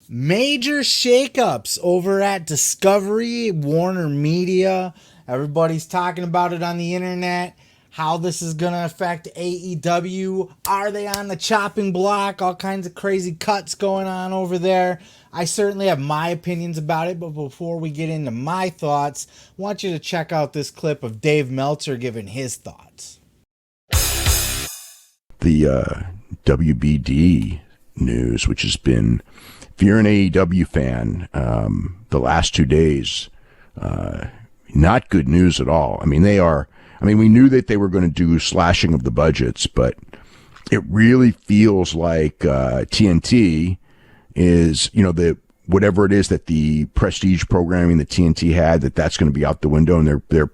Major shakeups over at Discovery, Warner Media. Everybody's talking about it on the internet. How this is going to affect AEW. Are they on the chopping block? All kinds of crazy cuts going on over there. I certainly have my opinions about it, but before we get into my thoughts, I want you to check out this clip of Dave Meltzer giving his thoughts. The WBD news, which has been, if you're an AEW fan, the last 2 days, not good news at all. We knew that they were going to do slashing of the budgets, but it really feels like TNT is, whatever it is that the prestige programming that TNT had, that's going to be out the window, and they're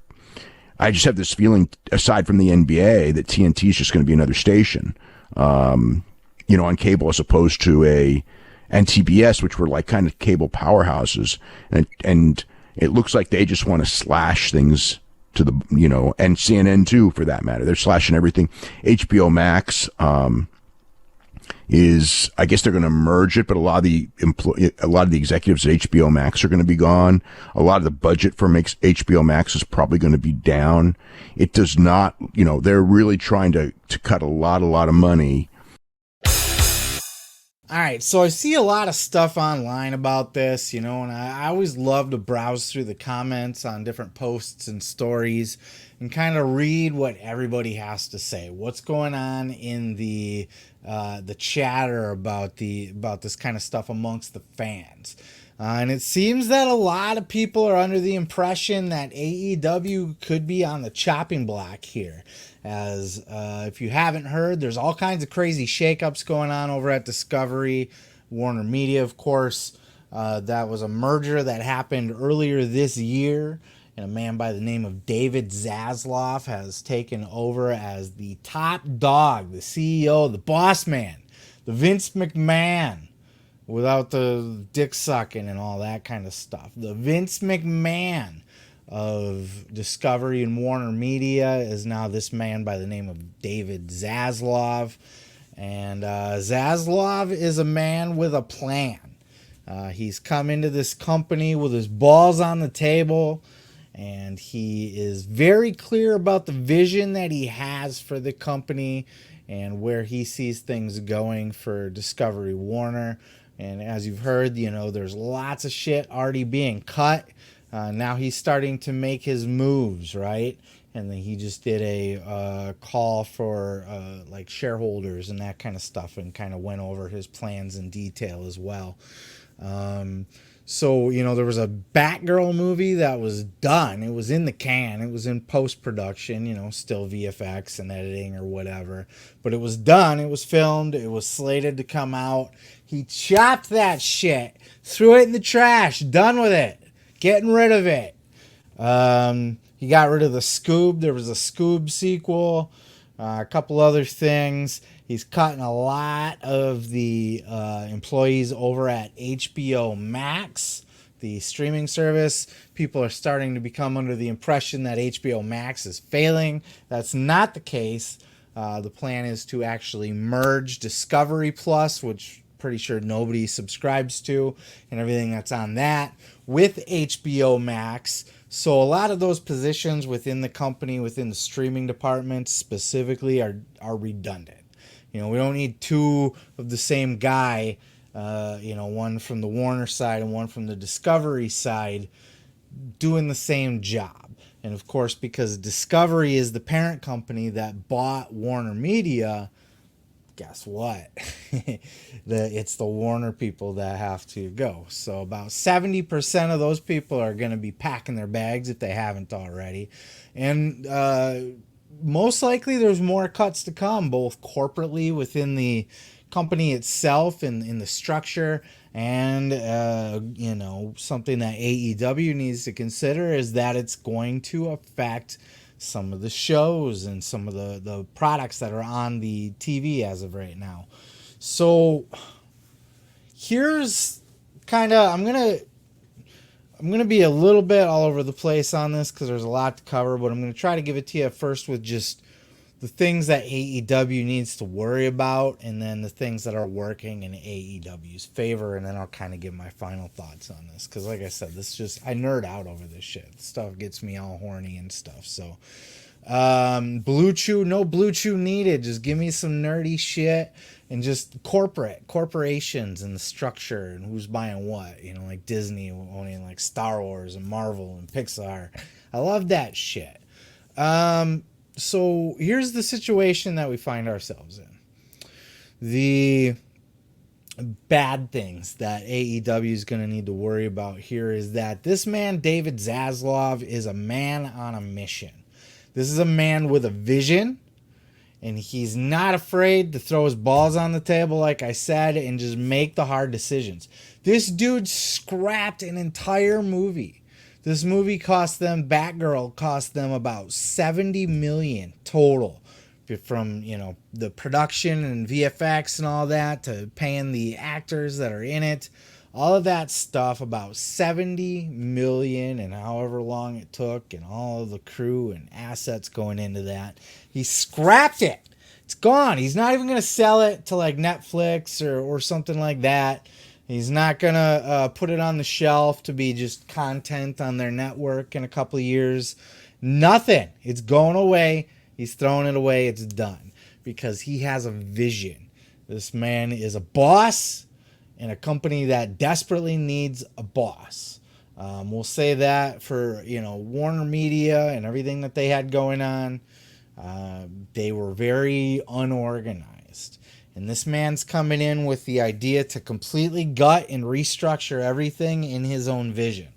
I just have this feeling, aside from the NBA, that TNT is just going to be another station, on cable, as opposed to and TBS, which were like kind of cable powerhouses, and it looks like they just want to slash things to the, and CNN too, for that matter. They're slashing everything. HBO Max is, I guess they're going to merge it, but a lot of the executives at HBO Max are going to be gone. A lot of the budget for HBO Max is probably going to be down. It does not, they're really trying to cut a lot of money. All right, so I see a lot of stuff online about this, and I always love to browse through the comments on different posts and stories and kind of read what everybody has to say. What's going on in the chatter about this kind of stuff amongst the fans. And it seems that a lot of people are under the impression that AEW could be on the chopping block here. As if you haven't heard, there's all kinds of crazy shakeups going on over at Discovery, Warner Media, of course. That was a merger that happened earlier this year, and a man by the name of David Zaslav has taken over as the top dog, the CEO, the boss man, the Vince McMahon, without the dick sucking and all that kind of stuff. The Vince McMahon of Discovery and Warner Media is now this man by the name of David Zaslav. And Zaslav is a man with a plan. He's come into this company with his balls on the table, and he is very clear about the vision that he has for the company and where he sees things going for Discovery Warner. And as you've heard, there's lots of shit already being cut. Now he's starting to make his moves, right? And then he just did a call for like shareholders and that kind of stuff, and kind of went over his plans in detail as well. So, there was a Batgirl movie that was done. It was in the can. It was in post-production, still VFX and editing or whatever. But it was done. It was filmed. It was slated to come out. He chopped that shit, threw it in the trash, done with it, getting rid of it. He got rid of the Scoob. There was a Scoob sequel, a couple other things. He's cutting a lot of the employees over at HBO Max, the streaming service. People are starting to become under the impression that HBO Max is failing. That's not the case. The plan is to actually merge Discovery Plus, which pretty sure nobody subscribes to, and everything that's on that, with HBO Max. So a lot of those positions within the company, within the streaming department specifically, are redundant. We don't need two of the same guy, one from the Warner side and one from the Discovery side, doing the same job. And of course, because Discovery is the parent company that bought Warner Media, guess what? It's the Warner people that have to go. So about 70% of those people are going to be packing their bags if they haven't already. And most likely there's more cuts to come, both corporately within the company itself and in the structure. And, something that AEW needs to consider is that it's going to affect some of the shows and some of the products that are on the TV as of right now. So here's kind of, I'm going to be a little bit all over the place on this because there's a lot to cover, but I'm going to try to give it to you first with just the things that AEW needs to worry about, and then the things that are working in AEW's favor, and then I'll kind of give my final thoughts on this. Because like I said, I nerd out over this shit. This stuff gets me all horny and stuff. So Blue Chew, no Blue Chew needed. Just give me some nerdy shit, and just corporations and the structure and who's buying what, like Disney owning like Star Wars and Marvel and Pixar. I love that shit. So here's the situation that we find ourselves in. The bad things that AEW is going to need to worry about here is that this man, David Zaslav, is a man on a mission. This is a man with a vision, and he's not afraid to throw his balls on the table, like I said, and just make the hard decisions. This dude scrapped an entire movie. This movie Batgirl cost them about $70 million total, from the production and VFX and all that, to paying the actors that are in it, all of that stuff. About $70 million, and however long it took, and all of the crew and assets going into that. He scrapped it. It's gone. He's not even going to sell it to like Netflix or something like that. He's not going to put it on the shelf to be just content on their network in a couple of years. Nothing. It's going away. He's throwing it away. It's done. Because he has a vision. This man is a boss in a company that desperately needs a boss. We'll say that for, Warner Media and everything that they had going on. They were very unorganized. And this man's coming in with the idea to completely gut and restructure everything in his own vision.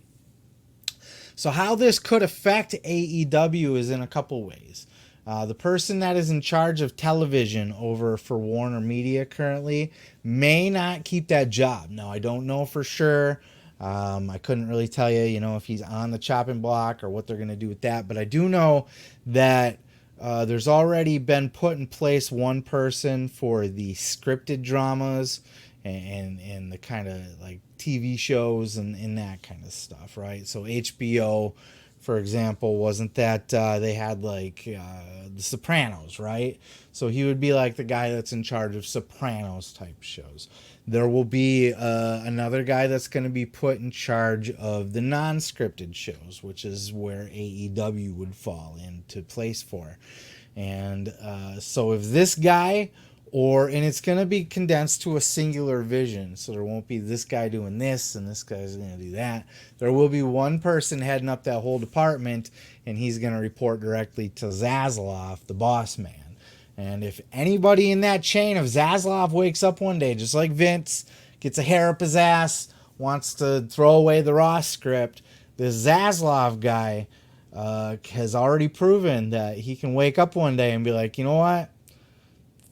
So how this could affect AEW is in a couple ways. The person that is in charge of television over for Warner Media currently may not keep that job. Now, I don't know for sure. I couldn't really tell you, if he's on the chopping block or what they're going to do with that. But I do know that there's already been put in place one person for the scripted dramas and the kind of like TV shows and that kind of stuff, right? So HBO, for example, wasn't that they had like The Sopranos, right? So he would be like the guy that's in charge of Sopranos type shows. There will be another guy that's going to be put in charge of the non-scripted shows, which is where AEW would fall into place for. And so if this guy, and it's going to be condensed to a singular vision, so there won't be this guy doing this and this guy's going to do that. There will be one person heading up that whole department, and he's going to report directly to Zaslav, the boss man. And if anybody in that chain of Zaslav wakes up one day, just like Vince, gets a hair up his ass, wants to throw away the Raw script, this Zaslav guy has already proven that he can wake up one day and be like, you know what?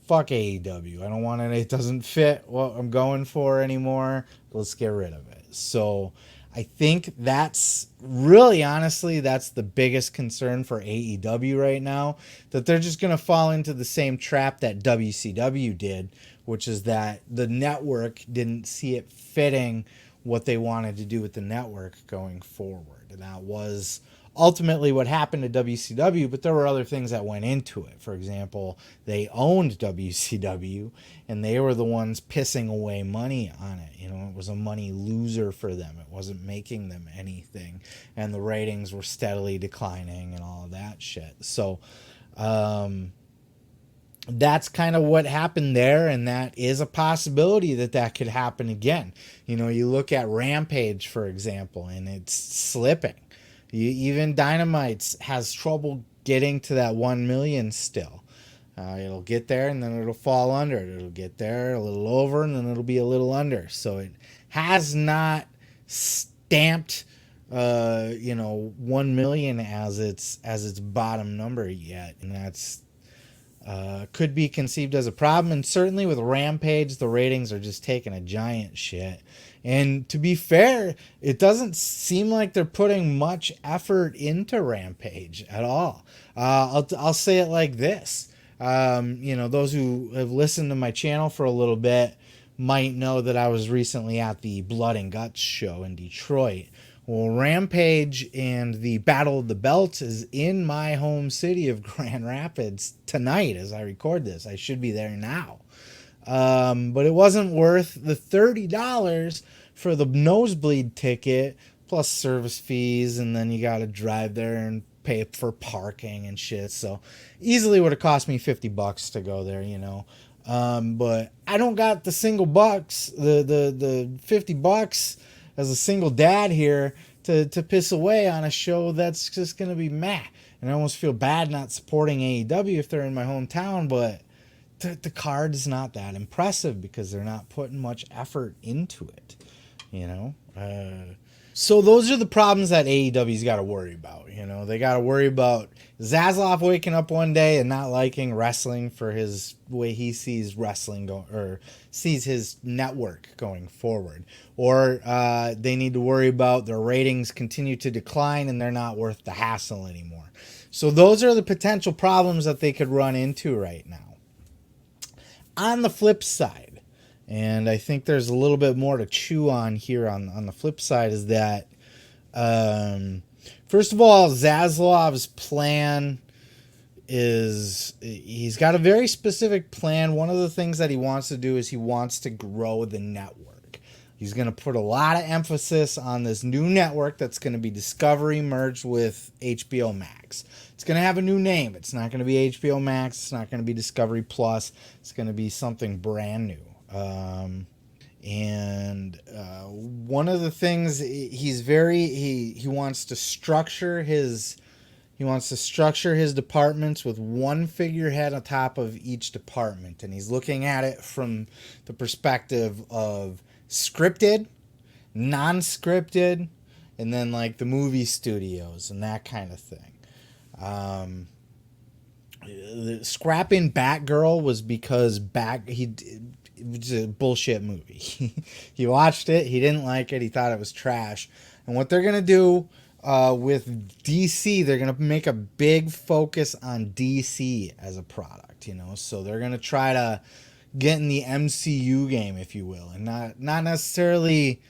Fuck AEW. I don't want it. It doesn't fit what I'm going for anymore. Let's get rid of it. So I think that's really, honestly, that's the biggest concern for AEW right now, that they're just going to fall into the same trap that WCW did, which is that the network didn't see it fitting what they wanted to do with the network going forward. And that was ultimately what happened to WCW, but there were other things that went into it. For example, they owned WCW, and they were the ones pissing away money on it. It was a money loser for them. It wasn't making them anything, and the ratings were steadily declining and all of that shit. So that's kind of what happened there, and that is a possibility that could happen again. You look at Rampage, for example, and it's slipping. Even Dynamite has trouble getting to that 1 million still. It'll get there, and then it'll fall under it. It'll get there a little over, and then it'll be a little under. So it has not stamped 1 million as its bottom number yet, and that's could be conceived as a problem. And certainly with Rampage, the ratings are just taking a giant shit. And to be fair, it doesn't seem like they're putting much effort into Rampage at all. I'll say it like this. Those who have listened to my channel for a little bit might know that I was recently at the Blood and Guts show in Detroit, Well, Rampage and the Battle of the Belts is in my home city of Grand Rapids tonight as I record this. I should be there now. But it wasn't worth the $30 for the nosebleed ticket, plus service fees, and then you got to drive there and pay for parking and shit. So easily would have cost me $50 to go there, you know. But I don't got the single bucks, the $50 as a single dad here to piss away on a show that's just gonna be meh. And I almost feel bad not supporting AEW if they're in my hometown, but the card is not that impressive because they're not putting much effort into it, you know. So those are the problems that AEW's got to worry about. You know, they got to worry about Zaslav waking up one day and not liking wrestling for his way he sees wrestling or sees his network going forward. Or they need to worry about their ratings continue to decline and they're not worth the hassle anymore. So those are the potential problems that they could run into right now. On the flip side, and I think there's a little bit more to chew on here on the flip side, is that, first of all, Zaslav's plan is, he's got a very specific plan. One of the things that he wants to do is he wants to grow the network. He's going to put a lot of emphasis on this new network that's going to be Discovery merged with HBO Max. It's going to have a new name. It's not going to be HBO Max. It's not going to be Discovery Plus. It's going to be something brand new. One of the things he wants to structure his departments with one figurehead on top of each department, and he's looking at it from the perspective of scripted, non-scripted, and then like the movie studios and that kind of thing. Scrapping Batgirl was because it was a bullshit movie. He watched it, he didn't like it, he thought it was trash. And what they're gonna do with DC, they're gonna make a big focus on DC as a product, you know. So they're gonna try to get in the MCU game, if you will, and not necessarily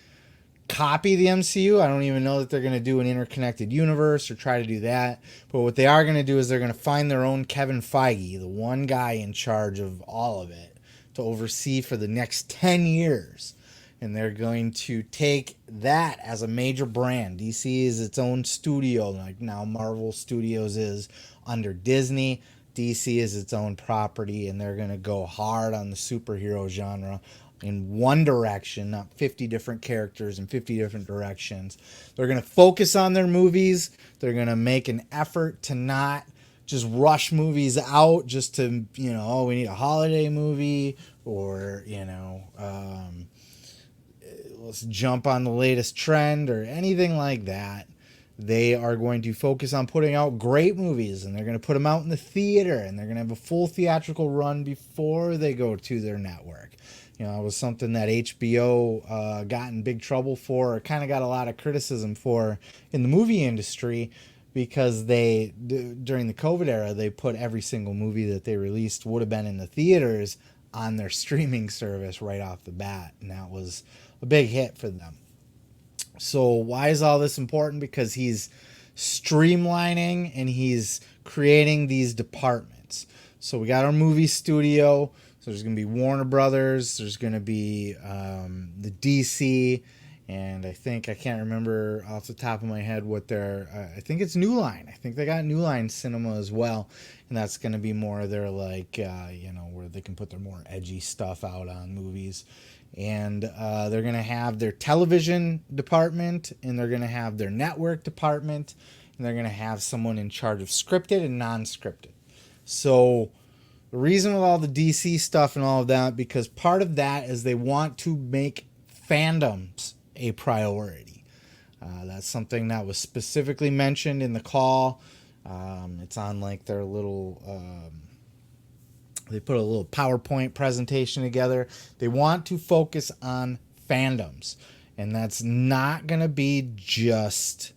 copy the MCU. I don't even know that they're going to do an interconnected universe or try to do that. But what they are going to do is they're going to find their own Kevin Feige, the one guy in charge of all of it, to oversee for the next 10 years. And they're going to take that as a major brand. DC is its own studio, like now Marvel Studios is under Disney. DC is its own property, and they're going to go hard on the superhero genre in one direction, not 50 different characters in 50 different directions. They're going to focus on their movies. They're going to make an effort to not just rush movies out just to, you know, oh, we need a holiday movie, or, you know, let's jump on the latest trend or anything like that. They are going to focus on putting out great movies, and they're going to put them out in the theater, and they're going to have a full theatrical run before they go to their network. You know, it was something that HBO got in big trouble for, or kind of got a lot of criticism for in the movie industry, because they, during the COVID era, they put every single movie that they released would have been in the theaters on their streaming service right off the bat, and that was a big hit for them. So why is all this important? Because he's streamlining and he's creating these departments. So we got our movie studio. So there's going to be Warner Brothers. There's going to be the DC. And I can't remember off the top of my head what their, I think it's New Line. I think they got New Line Cinema as well. And that's going to be more their like, you know, where they can put their more edgy stuff out on movies. And they're going to have their television department, and they're going to have their network department, and they're going to have someone in charge of scripted and non-scripted. So the reason with all the DC stuff and all of that, because part of that is they want to make fandoms a priority. That's something that was specifically mentioned in the call. It's on like their little... they put a little PowerPoint presentation together. They want to focus on fandoms. And that's not going to be just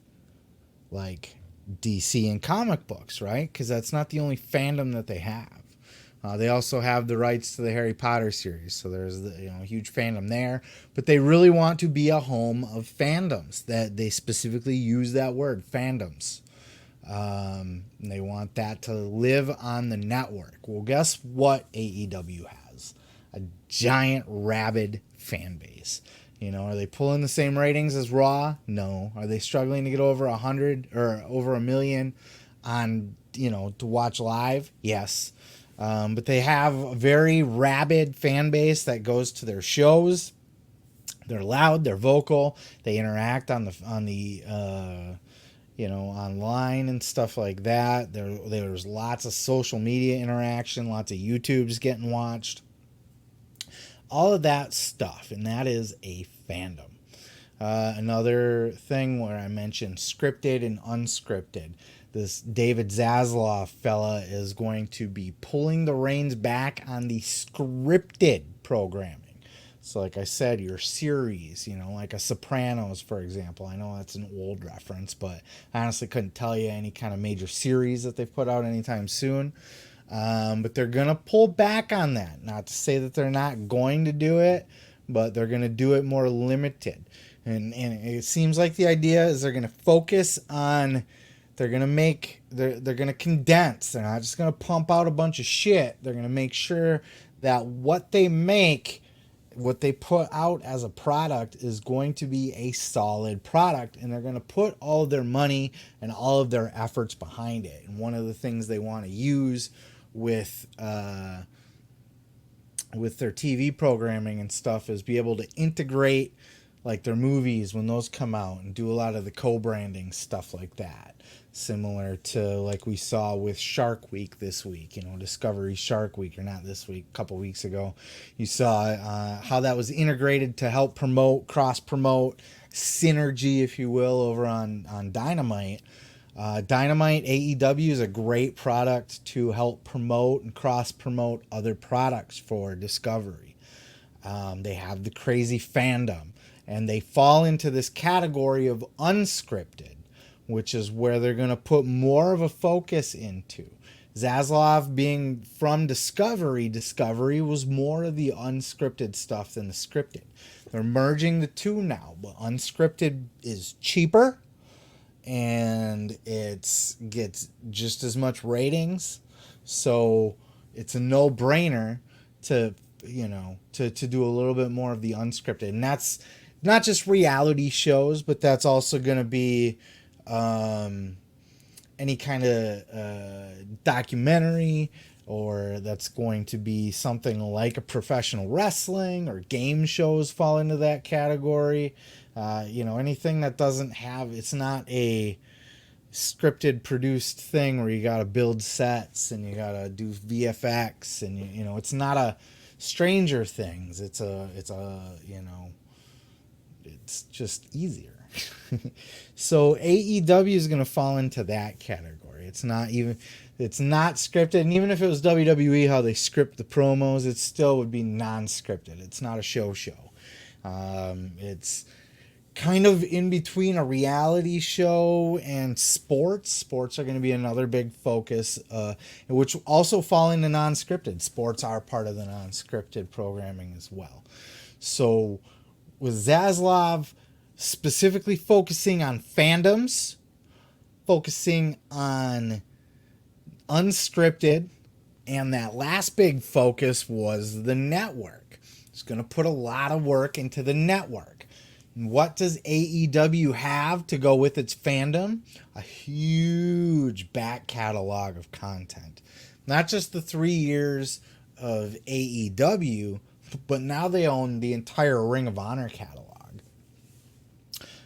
like DC and comic books, right? Because that's not the only fandom that they have. They also have the rights to the Harry Potter series, so there's a huge fandom there. But they really want to be a home of fandoms. That they specifically use that word, fandoms. And they want that to live on the network. Well, guess what AEW has? A giant, rabid fan base. Are they pulling the same ratings as Raw? No. Are they struggling to get over 100 or over 1 million on, to watch live? Yes. But they have a very rabid fan base that goes to their shows. They're loud, they're vocal, they interact on the online and stuff like that. There's lots of social media interaction, lots of YouTubes getting watched. All of that stuff, and that is a fandom. Another thing where I mentioned scripted and unscripted. This David Zaslav fella is going to be pulling the reins back on the scripted programming. So like I said, your series, like a Sopranos, for example. I know that's an old reference, but I honestly couldn't tell you any kind of major series that they've put out anytime soon. But they're going to pull back on that. Not to say that they're not going to do it, but they're going to do it more limited. And it seems like the idea is they're going to focus on, they're going to condense. They're not just going to pump out a bunch of shit. They're going to make sure that what they put out as a product is going to be a solid product, and they're going to put all of their money and all of their efforts behind it. And one of the things they want to use with their TV programming and stuff is be able to integrate like their movies when those come out and do a lot of the co-branding stuff like that. Similar to like we saw with Shark Week this week, Discovery Shark Week, or not this week, a couple weeks ago. You saw how that was integrated to help promote, cross-promote, synergy, if you will, over on Dynamite. Dynamite AEW is a great product to help promote and cross-promote other products for Discovery. They have the crazy fandom, and they fall into this category of unscripted, which is where they're going to put more of a focus into. Zaslav being from Discovery was more of the unscripted stuff than the scripted. They're merging the two now, but unscripted is cheaper and it gets just as much ratings. So it's a no-brainer to do a little bit more of the unscripted. And that's not just reality shows, but that's also going to be any kind of documentary, or that's going to be something like a professional wrestling, or game shows fall into that category. Anything that doesn't have, it's not a scripted produced thing where you got to build sets and you got to do VFX, and it's not a Stranger Things. It's just easier. So AEW is going to fall into that category. It's not scripted, and even if it was WWE, how they script the promos, it still would be non-scripted. It's not a show. It's kind of in between a reality show and sports. Sports are going to be another big focus, which also fall into non-scripted. Sports are part of the non-scripted programming as well. So with Zaslav specifically focusing on fandoms, focusing on unscripted, and that last big focus was the network. It's going to put a lot of work into the network. And what does AEW have to go with its fandom? A huge back catalog of content. Not just the 3 years of AEW, but now they own the entire Ring of Honor catalog.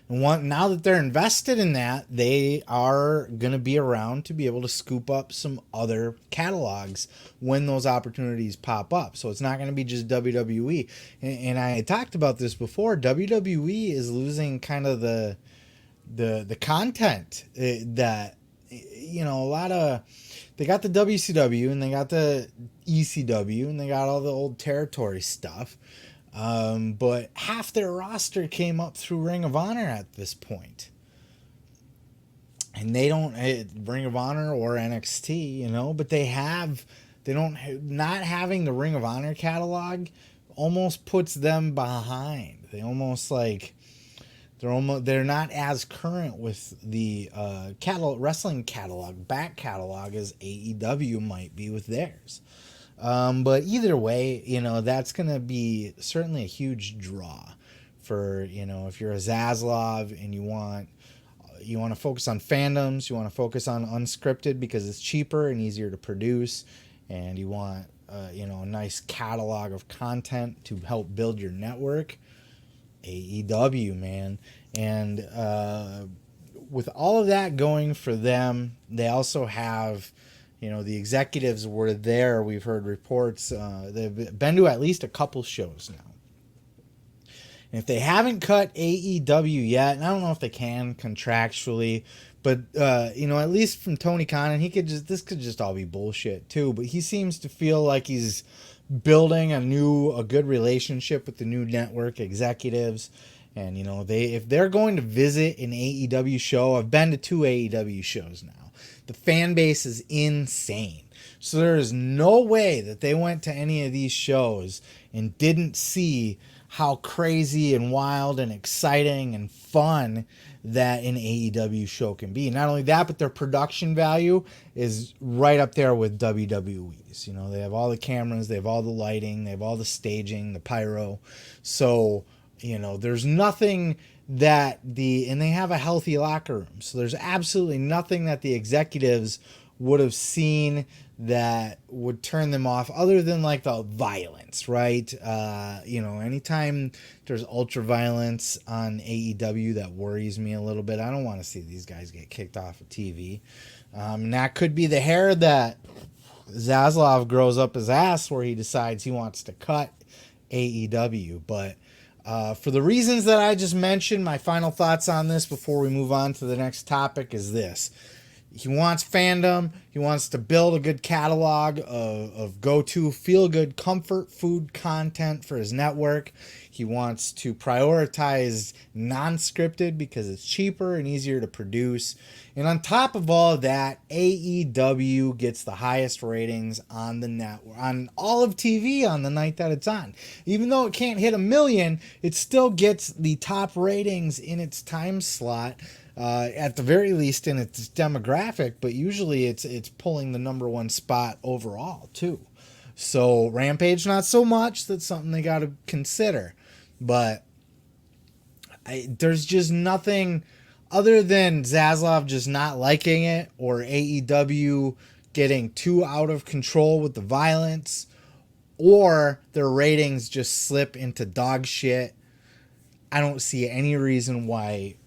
And now that they're invested in that, they are going to be around to be able to scoop up some other catalogs when those opportunities pop up. So it's not going to be just WWE. And I talked about this before. WWE is losing kind of the content that, a lot of, they got the WCW and they got the ECW and they got all the old territory stuff. But half their roster came up through Ring of Honor at this point. And they don't, Ring of Honor or NXT, but they have not having the Ring of Honor catalog almost puts them behind. They almost like they're not as current with the wrestling catalog, back catalog, as AEW might be with theirs. But either way, that's going to be certainly a huge draw for, if you're a Zaslav and you want to focus on fandoms, you want to focus on unscripted because it's cheaper and easier to produce, and you want a nice catalog of content to help build your network. AEW, man. And with all of that going for them, they also have, the executives were there. We've heard reports. They've been to at least a couple shows now. And if they haven't cut AEW yet, and I don't know if they can contractually, but at least from Tony Khan, and this could just all be bullshit too. But he seems to feel like he's building a good relationship with the new network executives. And if they're going to visit an AEW show, I've been to 2 AEW shows now. The fan base is insane. So there is no way that they went to any of these shows and didn't see how crazy and wild and exciting and fun that an AEW show can be. Not only that, but their production value is right up there with WWE's. They have all the cameras, they have all the lighting, they have all the staging, the pyro. So, there's nothing and they have a healthy locker room. So there's absolutely nothing that the executives would have seen that would turn them off other than like the violence, right? Anytime there's ultra violence on AEW, that worries me a little bit. I don't want to see these guys get kicked off of TV. And that could be the hair that Zaslav grows up his ass where he decides he wants to cut AEW. But for the reasons that I just mentioned, my final thoughts on this before we move on to the next topic is this. He wants fandom. He wants to build a good catalog of go-to feel-good comfort food content for his network. He wants to prioritize non-scripted because it's cheaper and easier to produce. And on top of all of that, AEW gets the highest ratings on the network, on all of TV on the night that it's on. Even though it can't hit 1 million, it still gets the top ratings in its time slot. At the very least in its demographic, but usually it's pulling the number 1 spot overall too. So Rampage, not so much. That's something they got to consider. But there's just nothing other than Zaslav just not liking it or AEW getting too out of control with the violence or their ratings just slip into dog shit. I don't see any reason why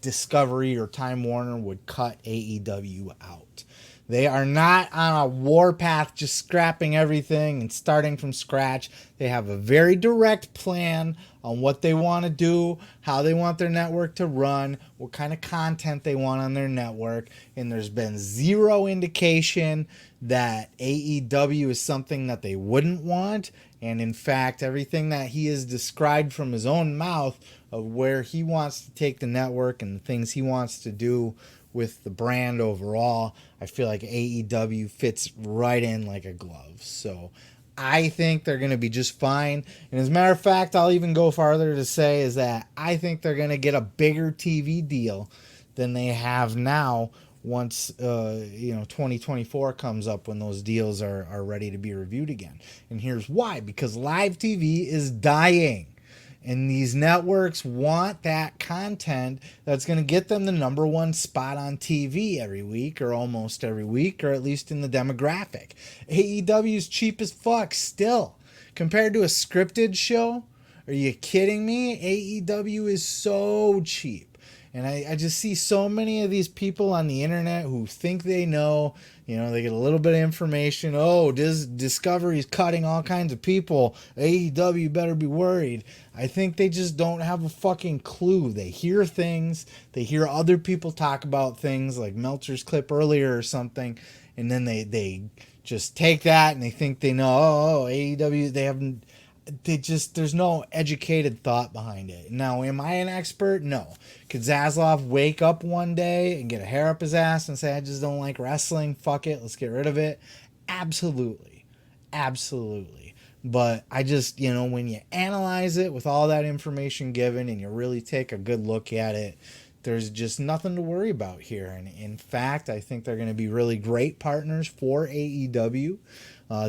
Discovery or Time Warner would cut AEW out. They are not on a warpath just scrapping everything and starting from scratch. They have a very direct plan on what they want to do, how they want their network to run, what kind of content they want on their network, and there's been zero indication that AEW is something that they wouldn't want. And in fact, everything that he has described from his own mouth of where he wants to take the network and the things he wants to do with the brand overall, I feel like AEW fits right in like a glove. So I think they're going to be just fine. And as a matter of fact, I'll even go farther to say is that I think they're going to get a bigger TV deal than they have now once 2024 comes up, when those deals are ready to be reviewed again. And here's why. Because live TV is dying. And these networks want that content that's going to get them the number 1 spot on TV every week, or almost every week, or at least in the demographic. AEW is cheap as fuck still. Compared to a scripted show, are you kidding me? AEW is so cheap. And I just see so many of these people on the internet who think they know, they get a little bit of information. Oh, Discovery's cutting all kinds of people. AEW better be worried. I think they just don't have a fucking clue. They hear things. They hear other people talk about things like Meltzer's clip earlier or something. And then they just take that and they think they know, AEW, there's no educated thought behind it. Now, am I an expert? No. Could Zaslav wake up one day and get a hair up his ass and say, I just don't like wrestling, fuck it, let's get rid of it? Absolutely. Absolutely. But I just, when you analyze it with all that information given and you really take a good look at it, there's just nothing to worry about here. And in fact, I think they're going to be really great partners for AEW.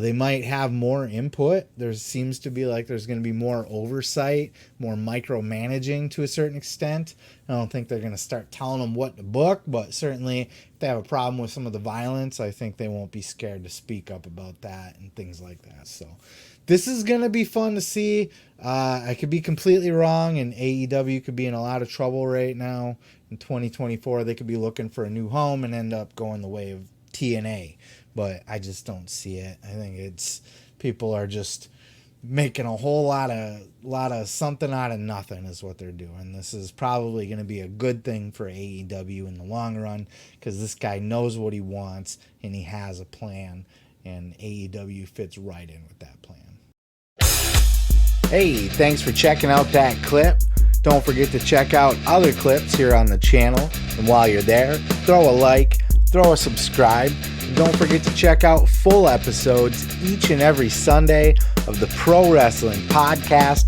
They might have more input. There seems to be like there's going to be more oversight, more micromanaging to a certain extent. I don't think they're going to start telling them what to book, but certainly if they have a problem with some of the violence, I think they won't be scared to speak up about that and things like that. So this is going to be fun to see. I could be completely wrong, and AEW could be in a lot of trouble right now. In 2024, they could be looking for a new home and end up going the way of TNA. But I just don't see it. I think people are just making a whole lot of something out of nothing is what they're doing. This is probably going to be a good thing for AEW in the long run because this guy knows what he wants and he has a plan, and AEW fits right in with that plan. Hey, thanks for checking out that clip. Don't forget to check out other clips here on the channel. And while you're there, throw a like, throw a subscribe. And don't forget to check out full episodes each and every Sunday of the Pro Wrestling Podcast.